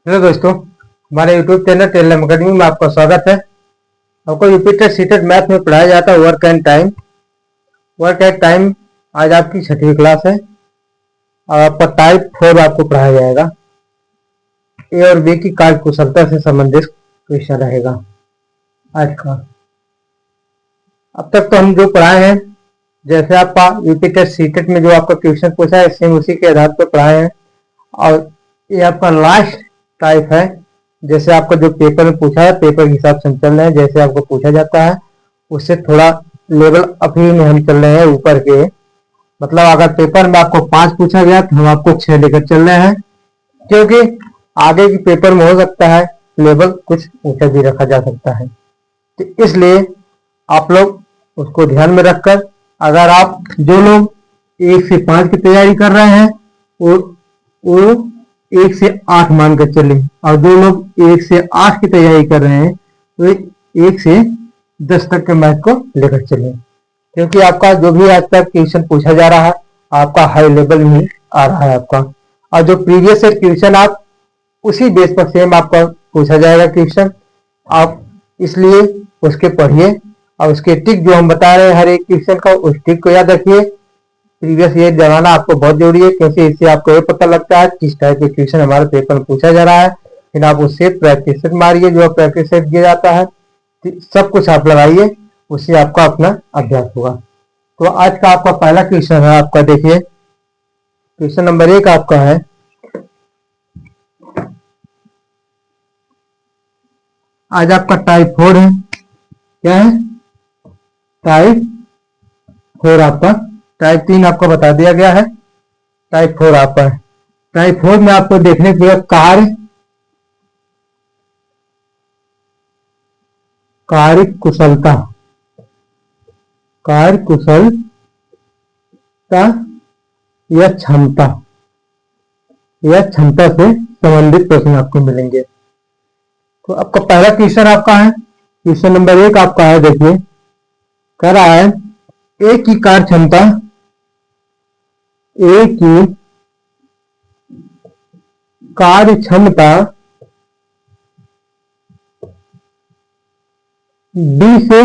Hello दोस्तों, हमारे YouTube channel tell them academy में आपका स्वागत है। आपको रिपीटेड सीटेड मैथ में पढ़ाया जाता है work and time. Work and time आज आपकी 6वीं क्लास है और आपका टाइप 4 आपको पढ़ाया जाएगा। ए और बी की कार्य कुशलता से संबंधित क्वेश्चन रहेगा आज का। अब तक तो हम जो पढ़ाए हैं, जैसे आपका रिपीटेड सीटेड में जो आपका क्वेश्चन पूछा है, सेम उसी के आधार पर पढ़ाए हैं। और ये आपका लास्ट टाइप है। जैसे आपका जो पेपर में पूछा है, पेपर के हिसाब से हम चल रहे हैं। जैसे आपको पूछा जाता है उससे थोड़ा लेवल अप ही में हम चल रहे हैं, ऊपर के। मतलब अगर पेपर में आपको 5 पूछा गया तो हम आपको 6 लेकर चल रहे हैं, क्योंकि आगे के पेपर में हो सकता है लेवल कुछ ऊंचा भी रखा जा सकता है। तो इसलिए आप लोग उसको ध्यान में रखकर, अगर आप जो लोग 1 से 5 की तैयारी कर रहे हैं वो 1 से 8 मानकर चले, और जो लोग 1 से 8 की तैयारी कर रहे हैं वो 1 से 10 तक के मैथ को लेकर चले, क्योंकि आपका जो भी आज तक क्वेश्चन पूछा जा रहा है आपका हाई लेवल में आ रहा है आपका। और जो प्रीवियस ईयर क्वेश्चन आप उसी बेस पर सेम आपका पूछा जाएगा क्वेश्चन। आप इसलिए उसके पढ़िए और उसके टिक जो हम बता रहे हैं हर एक क्वेश्चन का, उस टिक को याद रखिए। प्रीवियस ईयर जमाना आपको बहुत जरूरी है, क्योंकि इससे आपको ये पता लगता है किस टाइप के क्वेश्चन हमारे पेपर में पूछा जा रहा है। फिर आप उससे प्रैक्टिस सेट मारिए, जो प्रैक्टिस सेट दिया जाता है सब कुछ आप लगाइए, उससे आपका अपना अभ्यास होगा। तो आज का आपका पहला क्वेश्चन है, आपका देखिए क्वेश्चन नंबर 1 आपका है। आज आपका टाइप 4 है। क्या है? टाइप 4 आपका। टाइप 3 आपको बता दिया गया है, टाइप 4 आपका है। टाइप 4 में आपको देखने के लिए कार्य कुशलता, कार्य कुशलता या क्षमता से संबंधित प्रश्न आपको मिलेंगे। तो आपका पहला क्वेश्चन आपका है, क्वेश्चन नंबर 1 आपका है। देखिए कह रहा है ए की कार्य क्षमता, ए की कार्य क्षमता बी से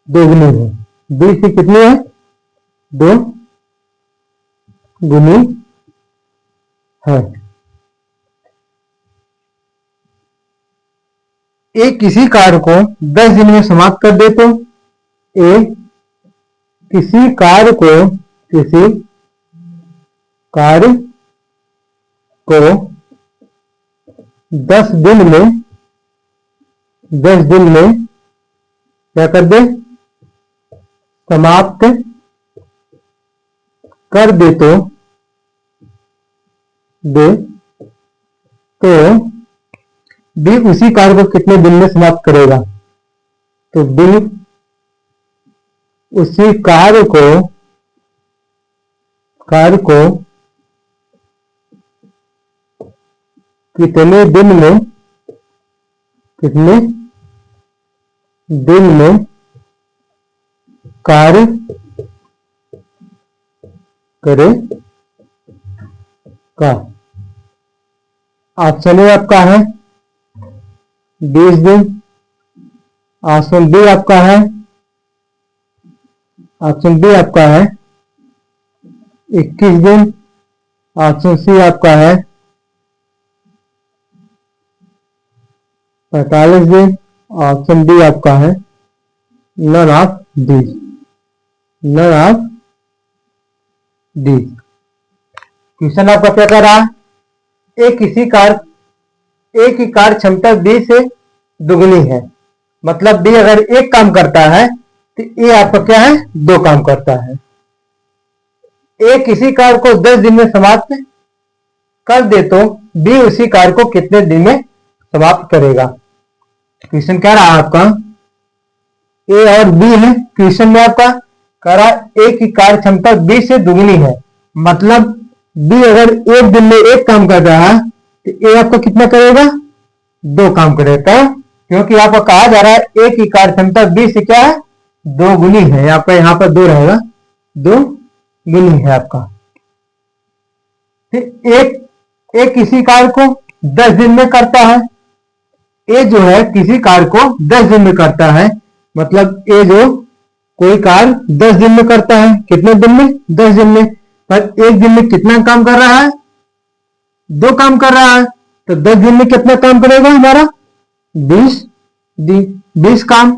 दोगुनी है। बी से कितनी है? 2 गुनी है। ए किसी कार्य को 10 दिन में समाप्त कर दे तो ए किसी कार्य को 10 दिन में क्या कर दे? समाप्त कर दे तो बी उसी कार्य को कितने दिन में समाप्त करेगा? तो बी उसी कार्य को कितने दिन में कार्य करेगा? ऑप्शन ए आपका है 20 दिन, ऑप्शन बी आपका है 21 दिन, ऑप्शन सी आपका है 45 दिन, ऑप्शन डी आपका है नन ऑफ डी। क्वेश्चन आपका क्या कर रहा है? ए की कार्य क्षमता बी से दुगनी है। मतलब बी अगर 1 काम करता है तो ए आपका क्या है? 2 काम करता है। ए किसी कार्य को 10 दिन में समाप्त कर दे तो बी उसी कार्य को कितने दिन में समाप्त करेगा? क्वेश्चन क्या रहा आपका? ए और बी है। क्वेश्चन में आपका कह रहा ए की कार्य क्षमता बी से दुगनी है। मतलब बी अगर 1 दिन में 1 काम कर रहा है तो ए आपका कितना करेगा? 2 काम करेगा, क्योंकि आपको कहा जा रहा है ए की कार्य क्षमता बी से क्या है? 2 गुनी है। यहाँ पर 2 रहेगा, 2 गुनी है आपका। फिर एक किसी कार्य को 10 दिन में करता है। ए जो है किसी कार्य को 10 दिन में करता है, मतलब ए जो कोई कार्य 10 दिन में करता है। कितने दिन में? 10 दिन में। पर एक दिन में कितना काम कर रहा है? 2 काम कर रहा है। तो 10 दिन में कितना काम करेगा हमारा? 20 दिन, 20 काम।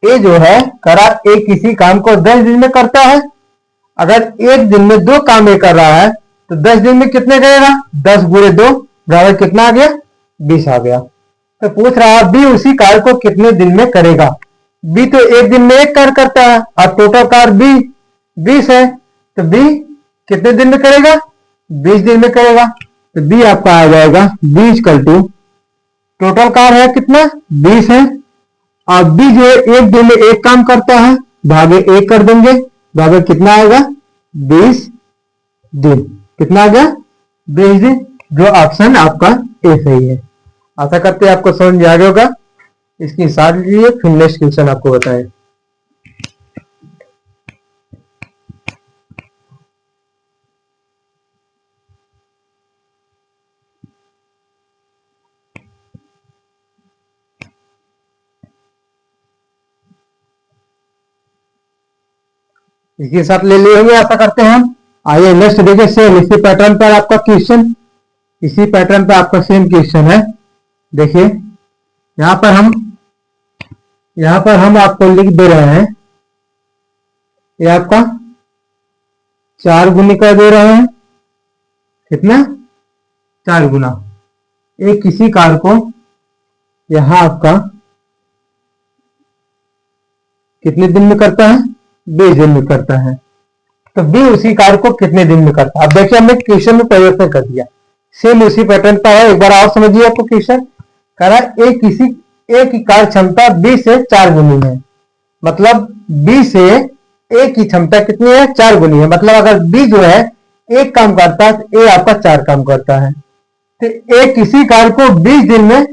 ए जो है करा, ए किसी काम को 10 दिन में करता है। अगर एक दिन में 2 काम ए कर रहा है तो 10 दिन में कितने करेगा? 10 गुणे 2 बराबर कितना आ गया? 20 आ गया। तो पूछ रहा है बी उसी कार्य को कितने दिन में करेगा। बी तो एक दिन में एक कार्य करता है और टोटल कार्य बी 20 है, तो बी कितने दिन में करेगा? 20 दिन में करेगा। तो बी आपका आ जाएगा बी इक्वल टू टोटल कार्य है कितना? 20 है, और बी जो है एक दिन में एक काम करता है, भागे एक कर देंगे, बराबर कितना आएगा? 20 दिन। कितना आ गया? 20 दिन। जो ऑप्शन आपका ए सही है। आशा करते हैं आपको समझ में आ गया होगा। इसकी साथ लीजिए, फिर नेक्स्ट क्वेश्चन आपको बताएं। इसके साथ ले लिए होंगे आशा करते हैं हम। आइए नेक्स्ट देखिए, सेम इसी पैटर्न पर आपका क्वेश्चन, इसी पैटर्न पर आपका सेम क्वेश्चन है। देखिए यहां पर हम आपको लिख दे रहे हैं, ये आपका 4 गुणिका दे रहे हैं। कितना? 4 गुना। एक किसी कार्य को यहां आपका कितने दिन में करता है? 20 दिन में करता है। तो बी उसी कार्य को कितने दिन में करता है? अब देखिए हमने क्वेश्चन में परिवर्तन कर दिया, सेम उसी पैटर्न पर है। एक बार और समझिए, आपको क्वेश्चन कह रहा है ए की कार्य क्षमता बी से 4 गुनी है। मतलब बी से ए की क्षमता कितनी है? 4 गुनी है। मतलब अगर बी जो है एक काम करता है तो ए आपका 4 काम करता है। तो ए किसी कार्य को 20 दिन में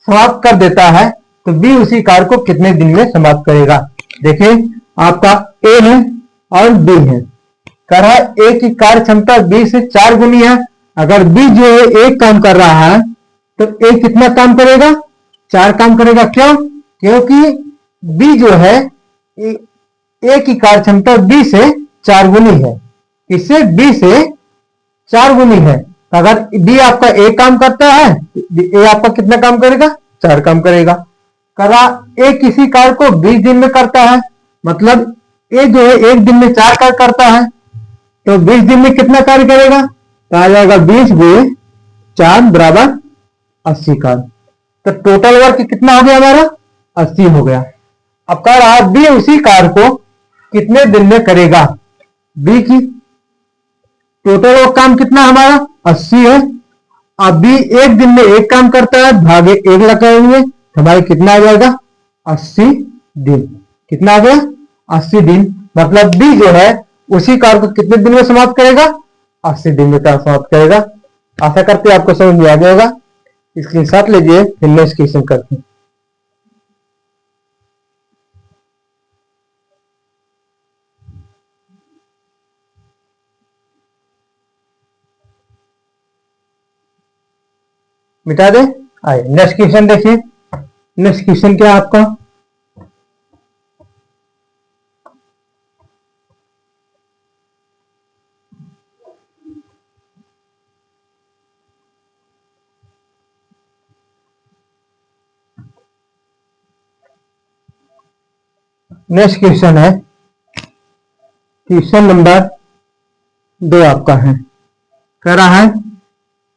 समाप्त कर देता है, तो बी उसी कार्य को कितने दिन में समाप्त करेगा? देखिए आपका ए है और बी है। कह रहा है ए की कार्य क्षमता बी से 4 गुनी है। अगर बी जो है एक काम कर रहा है तो ए कितना काम करेगा? 4 काम करेगा। क्यों? क्योंकि बी जो है ए की कार्य क्षमता बी से 4 गुनी है। इससे बी से 4 गुनी है। तो अगर बी आपका एक काम करता है, ए आपका कितना काम करेगा? 4 काम करेगा। करा ए किसी कार्य को 20 दिन में करता है, मतलब ए जो है एक दिन में 4 कार्य करता है, तो 20 दिन में कितना कार्य करेगा? तो आ जाएगा 20 गुणे 4 बराबर 80 कार्य। तो टोटल वर्क कितना हो गया हमारा? 80 हो गया। अब कह रहा है बी उसी कार्य को कितने दिन में करेगा? बी की टोटल वर्क काम कितना हमारा? 80 है। अब बी एक दिन में एक काम करता है, भागे एक लगाएंगे, हमारे कितना आ जाएगा? 80 दिन। कितना आ गया? 80 दिन। मतलब बी जो है उसी कार्य को कितने दिन में समाप्त करेगा? 80 दिन में काम समाप्त करेगा। आशा करते हैं आपको समझ में आ गया होगा। इसके साथ लीजिए, फिर नेक्स्ट क्वेश्चन करते हैं। मिटा दे। आइए नेक्स्ट क्वेश्चन देखिए। नेक्स्ट क्वेश्चन क्या है आपका? नेक्स्ट क्वेश्चन है, क्वेश्चन नंबर 2 आपका है। कह रहा है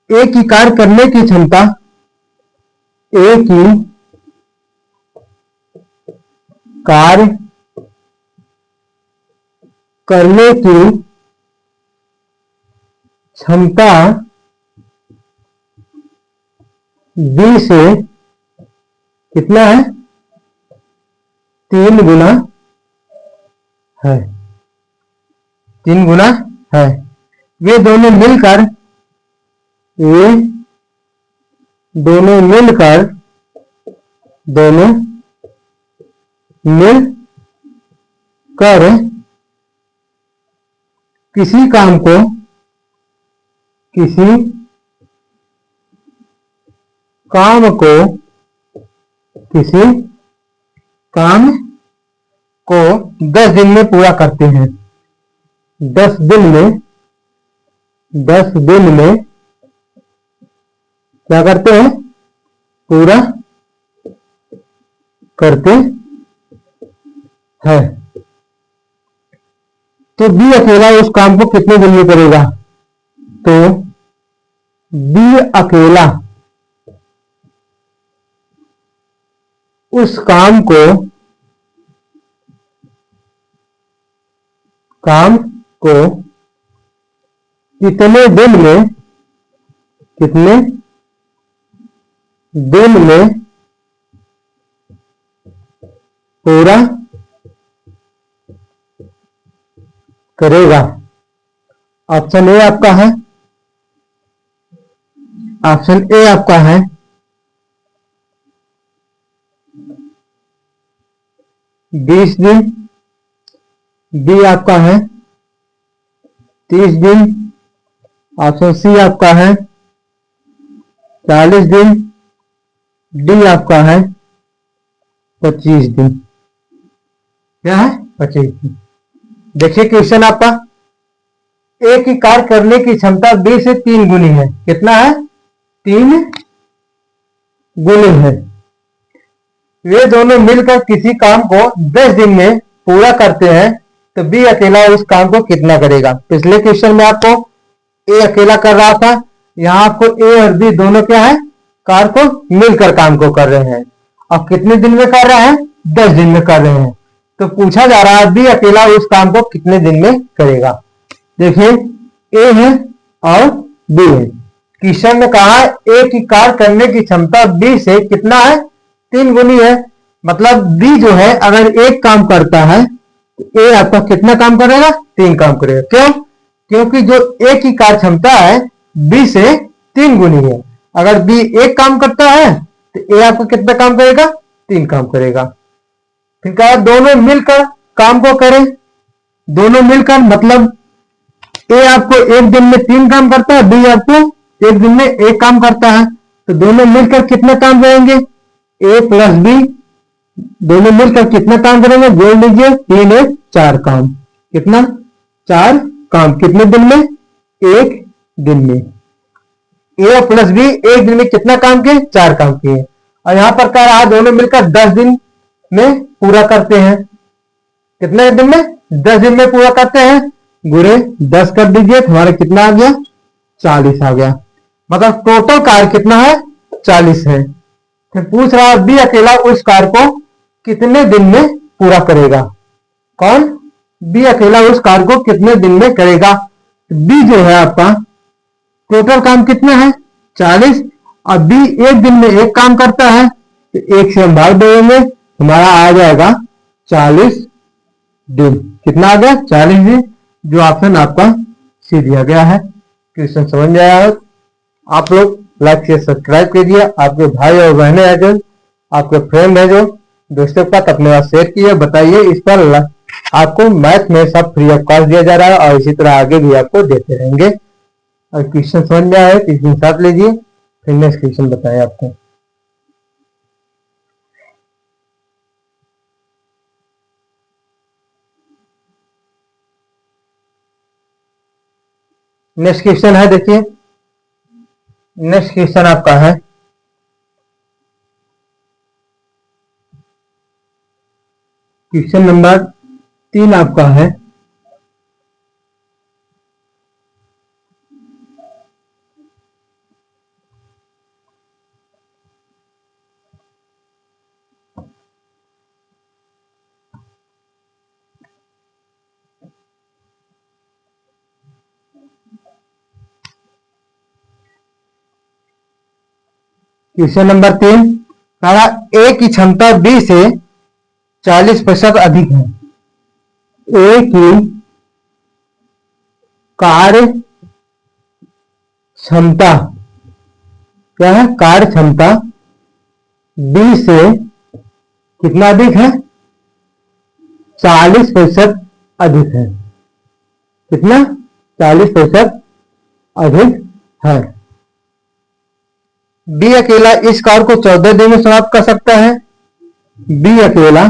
ए की कार्य करने की क्षमता, ए की कार्य करने की क्षमता बी से कितना है? 3 गुना है। 3 गुना है। वे दोनों मिलकर दोनों मिलकर किसी काम को किसी काम को 10 दिन में पूरा करते हैं। 10 दिन में क्या करते हैं? पूरा करते हैं। तो बी अकेला उस काम को कितने दिन में करेगा? तो बी अकेला उस काम को कितने दिन में पूरा करेगा? ऑप्शन ए आपका है, 20 दिन। बी आपका है 30 दिन। ऑप्शन सी आपका है 40 दिन। डी आपका है 25 दिन। क्या है? 25 दिन। देखिए क्वेश्चन आपका, एक ही कार्य करने की क्षमता बी से 3 गुनी है। कितना है? 3 गुनी है। वे दोनों मिलकर किसी काम को 10 दिन में पूरा करते हैं, तो बी अकेला उस काम को कितना करेगा? पिछले क्वेश्चन में आपको ए अकेला कर रहा था, यहां आपको ए और बी दोनों क्या है? कार्य को मिलकर काम को कर रहे हैं। अब कितने दिन में कर रहे हैं? 10 दिन में कर रहे हैं। तो पूछा जा रहा है बी अकेला उस काम को कितने दिन में करेगा। देखिए ए है और बी है। क्वेश्चन ने कहा ए की कार्य करने की क्षमता बी से कितना है? 3 गुनी है। मतलब बी जो है अगर एक काम करता है तो ए आपका कितना काम करेगा? 3 काम करेगा। क्यों? क्योंकि जो ए की कार्य क्षमता है बी से 3 गुनी है। अगर बी एक काम करता है तो ए आपका कितना काम करेगा? 3 काम करेगा। फिर कहा दोनों मिलकर काम को करें। दोनों मिलकर मतलब ए आपको एक दिन में 3 काम करता है, बी आपको एक दिन में 1 काम करता है। तो दोनों मिलकर कितने काम करेंगे? ए प्लस बी दोनों मिलकर कितना काम करेंगे? जोड़ लीजिए, 3 1 4 काम। कितना? 4 काम। कितने दिन में? 1 दिन में। ए प्लस बी एक दिन में कितना काम किए? 4 काम किए। और यहां पर कह रहा है दोनों मिलकर 10 दिन में पूरा करते हैं। कितने दिन में? 10 दिन में पूरा करते हैं। गुणे 10 कर दीजिए, हमारा कितना आ गया? 40 आ गया। मतलब टोटल कार्य कितना है? 40 है। फिर पूछ रहा है बी अकेला उस कार्य को कितने दिन में पूरा करेगा? कौन? बी अकेला उस कार्य को कितने दिन में करेगा? बी जो है आपका टोटल काम कितना है? 40। और बी एक दिन में 1 काम करता है, तो 1 से हम भाग देंगे, हमारा आ जाएगा 40 दिन। कितना आ गया? 40 दिन। जो ऑप्शन आपका सी दिया गया है। क्वेश्चन समझ में आया? आप लोग लाइक से सब्सक्राइब कीजिए। आपके भाई और बहनें हैं जो आपके फ्रेंड है जो दोस्तों के साथ अपने साथ शेयर कीजिए। बताइए इस पर आपको मैथ में सब फ्री ऑफ कॉस्ट दिया जा रहा है और इसी तरह आगे भी आपको देते रहेंगे। और क्वेश्चन समझ में आया तो इसमें साथ लीजिए, फिर नेक्स्ट क्वेश्चन बताएं आपको। नेक्स्ट क्वेश्चन है, देखिए नेक्स्ट क्वेश्चन आपका है क्वेश्चन नंबर 3 आपका है क्वेश्चन नंबर 3 कहा ए की क्षमता बी से 40% अधिक है। ए की कार्य क्षमता क्या है? कार्य क्षमता बी से कितना अधिक है? 40% अधिक है। कितना? 40% अधिक है। बी अकेला इस कार्य को 14 दिन में समाप्त कर सकता है। बी अकेला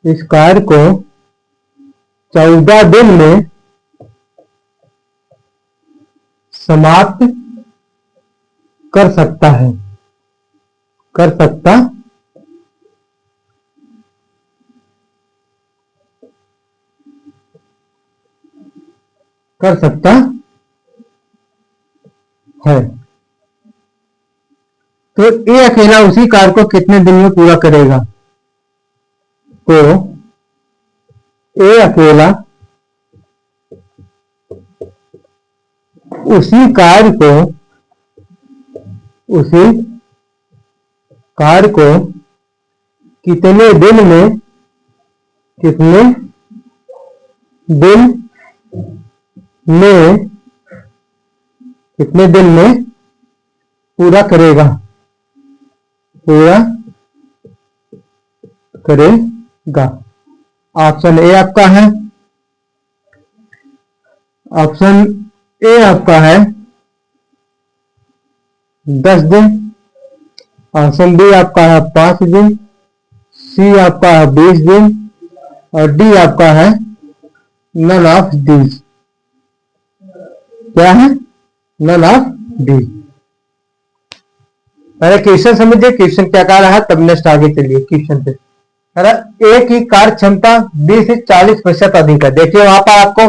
इस कार्य को 14 दिन में समाप्त कर सकता है। तो ए अकेला उसी कार्य को कितने दिन में पूरा करेगा? तो ए अकेला उसी कार्य को कितने दिन में पूरा करेगा? ऑप्शन ए आपका है। ऑप्शन ए आपका है 10 दिन। ऑप्शन बी आपका है 5 दिन। सी आपका है 20 दिन और डी आपका है नन ऑफ दीज। क्या है? None of these. पहले क्वेश्चन समझिए, क्वेश्चन क्या कह रहा है, तब नेक्स्ट आगे चलिए क्वेश्चन पे। ए की कार्य क्षमता 20 से 40% अधिक है। देखिए वहां पर आपको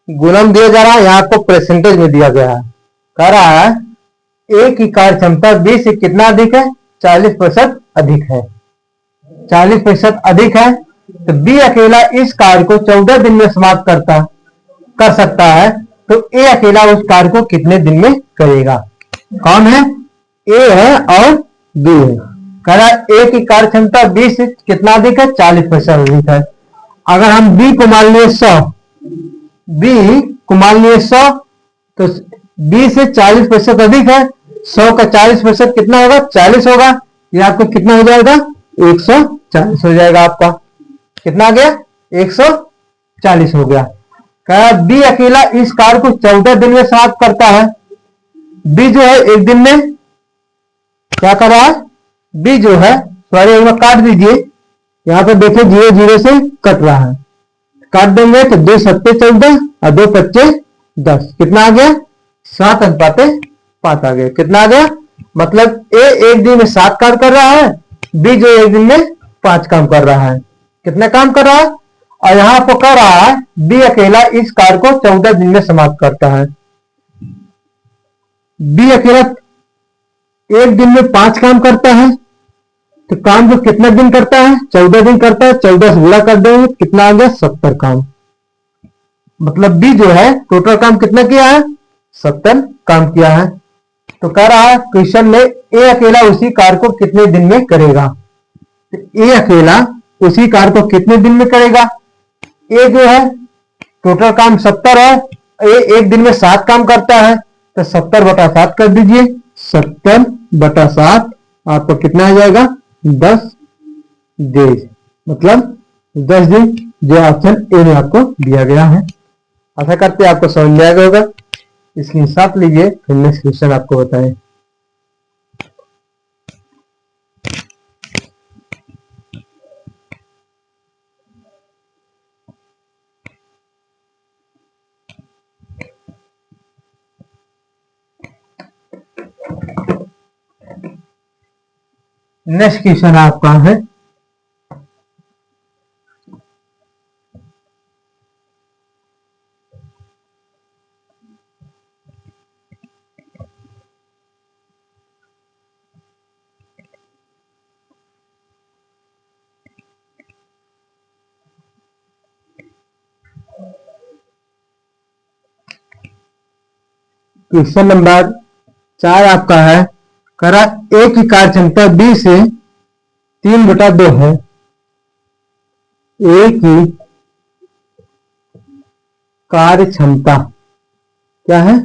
गुणन दिया जा रहा है, यहाँ आपको परसेंटेज में दिया गया है। कह रहा है ए की कार्य क्षमता 20 से कितना अधिक है? 40% अधिक है। 40% अधिक है तो बी अकेला इस कार्य को 14 दिन में समाप्त कर सकता है। तो ए अकेला उस कार्य को कितने दिन में करेगा? कौन है? ए है और बी है। कह रहा है ए की कार्य क्षमता 20 से कितना अधिक है? 40% अधिक है। अगर हम बी को मान लिए 100, तो 20 से 40% अधिक है। 100 का 40% कितना होगा? 40 होगा। ये आपको कितना हो जाएगा? 140 हो जाएगा। आपका कितना आ गया? 140 हो गया। कहा बी अकेला इस कार्य को 14 दिन में समाप्त करता है। बी जो है एक दिन में क्या कर रहा है? बी जो है, सॉरी काट दीजिए, यहां पर देखिए 0 0 से कट रहा है। काट देंगे तो 2 7 14 और 2 5 10। कितना आ गया? 7:5 आ गया। कितना आ गया? मतलब ए एक दिन में 7 काम कर रहा है, बी जो एक दिन में 5 काम कर रहा है। कितने काम कर रहा है? और यहां पर कह रहा है बी अकेला इस कार्य को 14 दिन में समाप्त करता है। बी अकेला एक दिन में 5 काम करता है, तो काम जो कितने दिन करता है? 14 दिन करता है। 14 से गुणा कर देंगे, कितना आ गया? 70 काम। मतलब बी जो है टोटल काम कितना किया है? 70 काम किया है। तो कह रहा है क्वेश्चन में ए अकेला उसी कार्य को कितने दिन में करेगा? तो ए अकेला उसी कार्य को कितने दिन में करेगा? ए जो है टोटल काम 70 है, ए एक दिन में 7 काम करता है, तो 70/7 कर दीजिए। 70/7 आपको कितना आ जाएगा? 10 डेज, मतलब 10 दिन, जो ऑप्शन ए में आपको दिया गया है। आशा करते हैं आपको समझ में आ गया होगा। इसकी साथ लीजिए, फिर नेक्स्ट क्वेश्चन आपको बताएं। नेक्स्ट क्वेश्चन आपका है क्वेश्चन नंबर 4 आपका है। करा ए की कार्य क्षमता बी से 3/2 है। ए की कार्य क्षमता क्या है?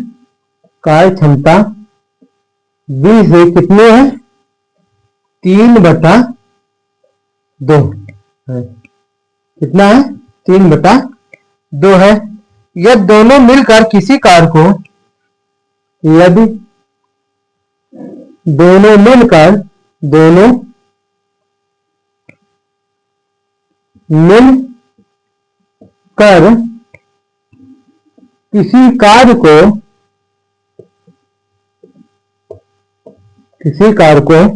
कार्य क्षमता बी से कितने है? 3/2 है। कितना है? 3/2 है। यदि दोनों मिलकर किसी कार को, यदि दोनों मिलकर किसी कार को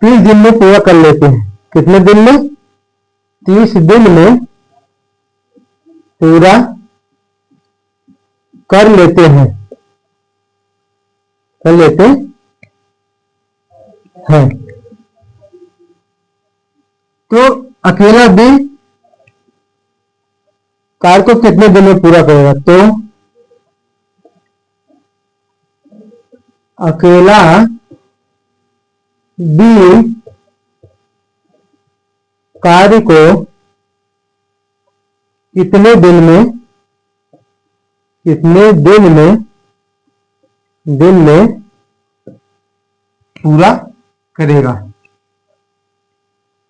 30 दिन में पूरा कर लेते हैं। कितने दिन में? 30 दिन में पूरा कर लेते हैं, तो अकेला बी कार को कितने दिन में पूरा करेगा? तो अकेला बी कार्य को कितने दिन में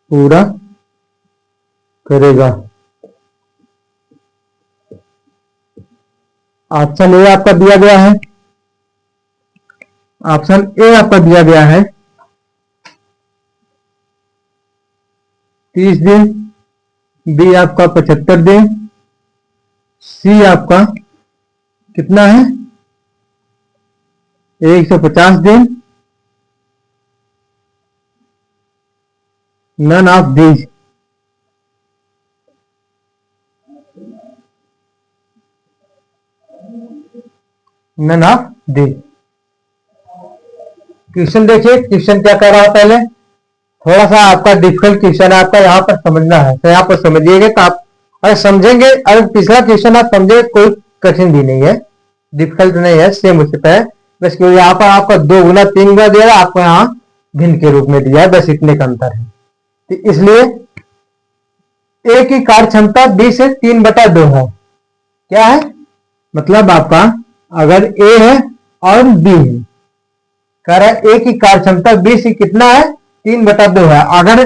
पूरा करेगा? ऑप्शन ए आपका दिया गया है। ऑप्शन ए आपका दिया गया है 30 दिन, बी आपका 75 दिन, सी आपका कितना है 150 दिन। None of these. None of these. Question देखिए, क्वेश्चन क्या कह रहा है। पहले थोड़ा सा आपका डिफिकल्ट क्वेश्चन है, आपका यहाँ पर समझना है, तो यहाँ पर समझिएगा। तो आप अगर समझेंगे, अगर पिछला क्वेश्चन आप समझे, कोई कठिन भी नहीं है, डिफिकल्ट नहीं है, सेम उसी पे है। बस क्यों यहाँ पर आपका 2 गुना 3 गुना दिया है, आपको यहाँ भिन्न के रूप में दिया है, बस इतने का अंतर है। तो इसलिए ए की कार्य क्षमता बी से 3/2 है। क्या है मतलब? आपका अगर ए है और बी है, कह रहा है ए की कार्य क्षमता बी से कितना है 3/2 है। अगर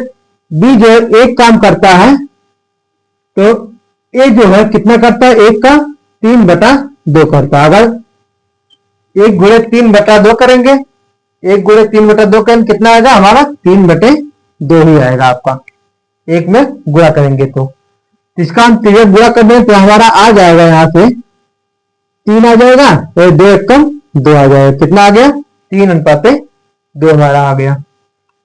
बी जो है एक काम करता है, तो ए जो है कितना करता है? एक का 3/2 करता है। अगर 1 गुणे 3/2 करेंगे, 1 गुणे 3/2 करेंगे, कितना आएगा हमारा? 3/2 ही आएगा आपका। एक में गुणा करेंगे तो इसका हम पीरियड गुणा कर दें तो हमारा आ जाएगा, यहां से 3 आ जाएगा, तो 2 एकम 2 आ जाएगा। कितना आ गया? 3:2 हमारा आ गया।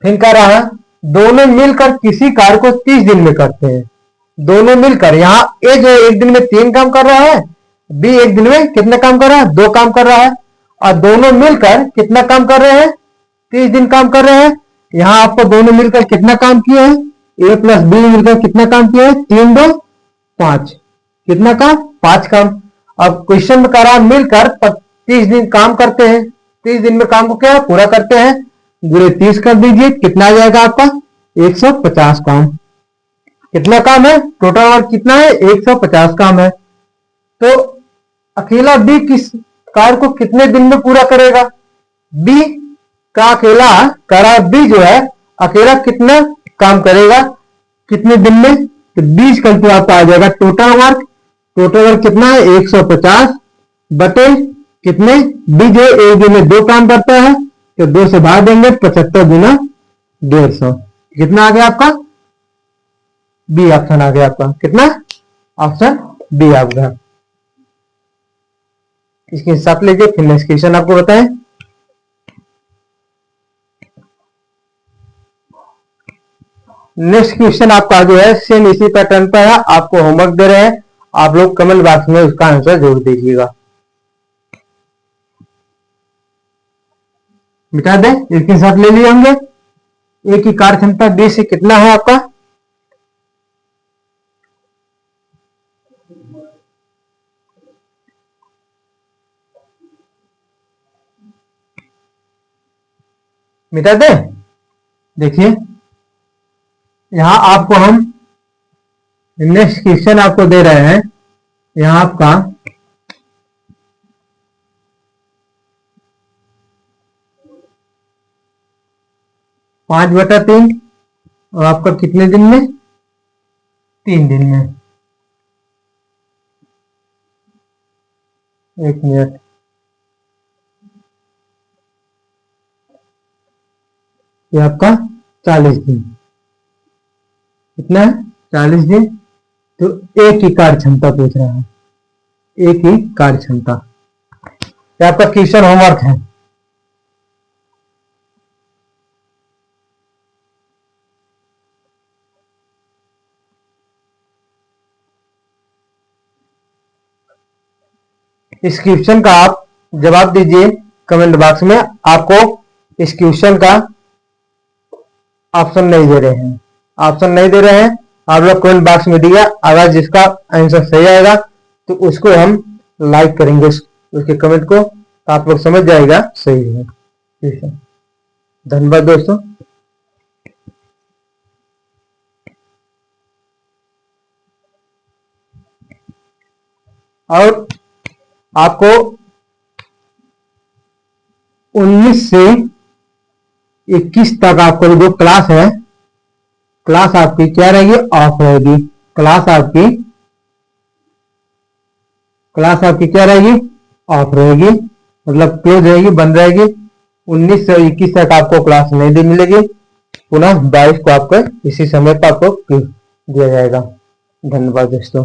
फिर कह रहा है दोनों मिलकर किसी कार्य को 30 दिन में करते हैं। दोनों मिलकर, यहाँ ए जो एक दिन में 3 काम कर रहा है, बी एक दिन में कितना काम कर रहा है? 2 काम कर रहा है, और दोनों मिलकर कितना काम कर रहे हैं? 30 दिन काम कर रहे हैं। यहाँ आपको दोनों मिलकर कितना काम किया है? ए प्लस बी मिलकर कितना काम किया है? 3 2 5। कितना काम? 5 काम। अब क्वेश्चन में कह रहा है मिलकर 30 दिन काम करते हैं, 30 दिन में काम को क्या पूरा करते हैं, गुणे 30 कर दीजिए, कितना आ जाएगा आपका? 150 काम। कितना काम है? टोटल वर्क कितना है? 150 काम है। तो अकेला बी किस कार्य को कितने दिन में पूरा करेगा? बी का अकेला करा, बी जो है अकेला कितना काम करेगा कितने दिन में? तो 20 करके आपका आ जाएगा टोटल वर्क। टोटल वर्क कितना है? 150 बटे कितने? बी जो एक दिन में 2 काम करता है, तो 2 से भाग देंगे, 75 गुना 150। कितना आ गया आपका? बी ऑप्शन आ गया आपका। कितना? ऑप्शन बी आ गया। इसके हिसाब लीजिए, फिर नेक्स्ट क्वेश्चन आपको बताएं। नेक्स्ट क्वेश्चन आपका जो है सेम इसी पैटर्न पर है, आपको होमवर्क दे रहे हैं, आप लोग कमेंट बॉक्स में उसका आंसर जरूर दीजिएगा। मिटा दें, इसके साथ ले लिए होंगे। ए की कार्य क्षमता बी से कितना है आपका? मिटा दें। देखिए यहां आपको हम नेक्स्ट क्वेश्चन आपको दे रहे हैं। यहां आपका 5/3 और आपका कितने दिन में? 3 दिन में। 1 मिनट, ये आपका 40 दिन। कितना है? 40 दिन। तो एक ही कार्य क्षमता पूछ रहा है, एक ही कार्य क्षमता। ये आपका क्वेश्चन होमवर्क है। इस क्वेश्चन का आप जवाब दीजिए कमेंट बॉक्स में। आपको इस क्वेश्चन का ऑप्शन नहीं दे रहे हैं, ऑप्शन नहीं दे रहे हैं, आप लोग कमेंट बॉक्स में दिया। अगर जिसका आंसर सही आएगा तो उसको हम लाइक करेंगे, उसके कमेंट को, तो आप लोग समझ जाएगा सही है। ठीक है, धन्यवाद दोस्तों। और आपको 19 से 21 तक आपको जो क्लास है, क्लास आपकी क्या रहेगी? ऑफ रहेगी। क्लास आपकी क्या रहेगी? ऑफ रहेगी, मतलब क्लोज रहेगी, बंद रहेगी। 19 से 21 तक आपको क्लास नहीं मिलेगी। पुनः 22 को आपको इसी समय पर आपको दिया जाएगा। धन्यवाद दोस्तों।